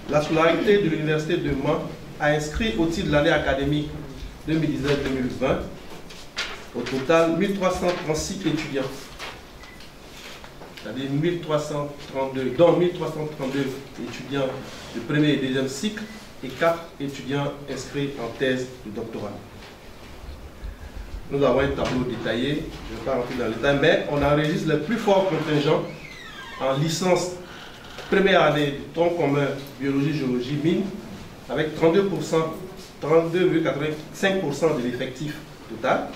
La scolarité de l'Université de Mans a inscrit au titre de l'année académique 2019-2020 au total 1336 étudiants, c'est-à-dire 1332, dont 1332 étudiants de premier et deuxième cycle et 4 étudiants inscrits en thèse de doctorat. Nous avons un tableau détaillé, je ne vais pas rentrer dans le détail, mais on enregistre le plus fort contingent en licence première année de tronc commun biologie, géologie, mine, avec 32,85% de l'effectif total,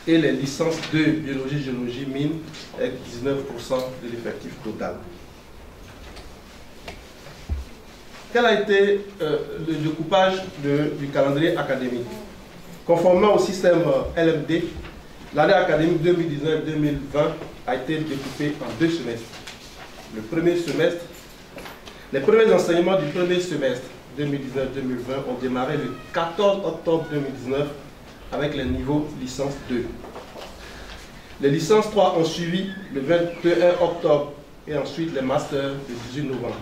et les licences 2 biologie, géologie, mine, avec 19% de l'effectif total. Quel a été le découpage du calendrier académique? Conformément au système LMD, l'année académique 2019-2020 a été découpée en 2 semestres. Le premier semestre, les premiers enseignements du premier semestre 2019-2020 ont démarré le 14 octobre 2019 avec les niveaux licence 2. Les licences 3 ont suivi le 21 octobre et ensuite les masters le 18 novembre.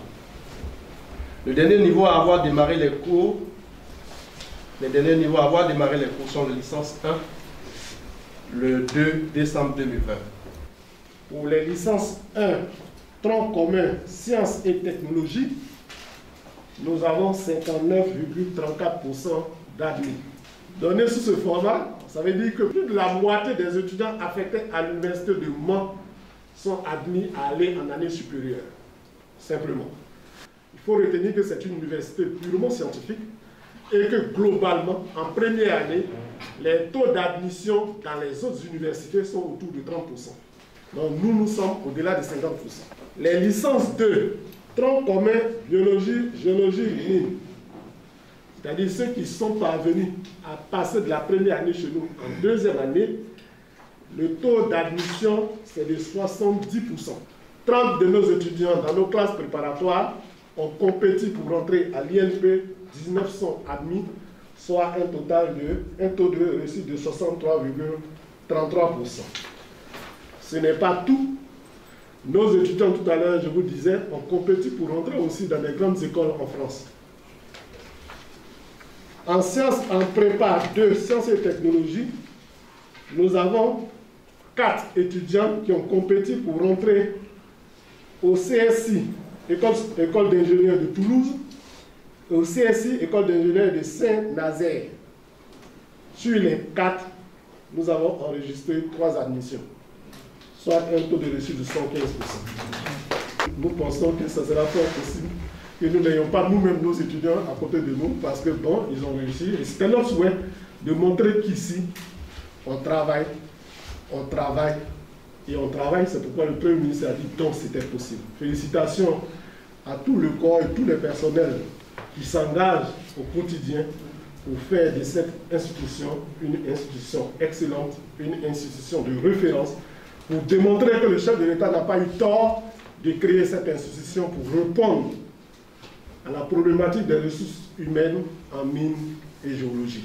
Le dernier niveau à avoir démarré les cours, sont les licences 1 le 2 décembre 2020. Pour les licences 1, tronc commun, sciences et technologies, nous avons 59,34% d'admis. Donné sous ce format, ça veut dire que plus de la moitié des étudiants affectés à l'université de Mans sont admis à aller en année supérieure. Simplement. Il faut retenir que c'est une université purement scientifique et que globalement, en première année, les taux d'admission dans les autres universités sont autour de 30%. Donc nous sommes au-delà de 50%. Les licences 2, tronc commun, biologie, géologie, mine, c'est-à-dire ceux qui sont parvenus à passer de la première année chez nous en deuxième année, le taux d'admission c'est de 70%. 30 de nos étudiants dans nos classes préparatoires ont compétit pour rentrer à l'INP, 19 sont admis, soit un taux de réussite de 63,33%. Ce n'est pas tout. Nos étudiants, tout à l'heure, je vous disais, ont compétit pour rentrer aussi dans les grandes écoles en France. En sciences, en prépa 2, sciences et technologies, nous avons 4 étudiants qui ont compétit pour rentrer au CSI, École d'ingénieurs de Toulouse, et au CSI, École d'ingénieurs de Saint-Nazaire. Sur les 4, nous avons enregistré 3 admissions, soit un taux de réussite de 115%. Nous pensons que ça sera fort possible que nous n'ayons pas nous-mêmes nos étudiants à côté de nous, parce que bon, ils ont réussi. Et c'était notre souhait de montrer qu'ici, on travaille, et on travaille. C'est pourquoi le Premier ministre a dit donc c'était possible. Félicitations à tout le corps et tous les personnels qui s'engagent au quotidien pour faire de cette institution une institution excellente, une institution de référence, pour démontrer que le chef de l'État n'a pas eu tort de créer cette institution pour répondre à la problématique des ressources humaines en mine et géologie.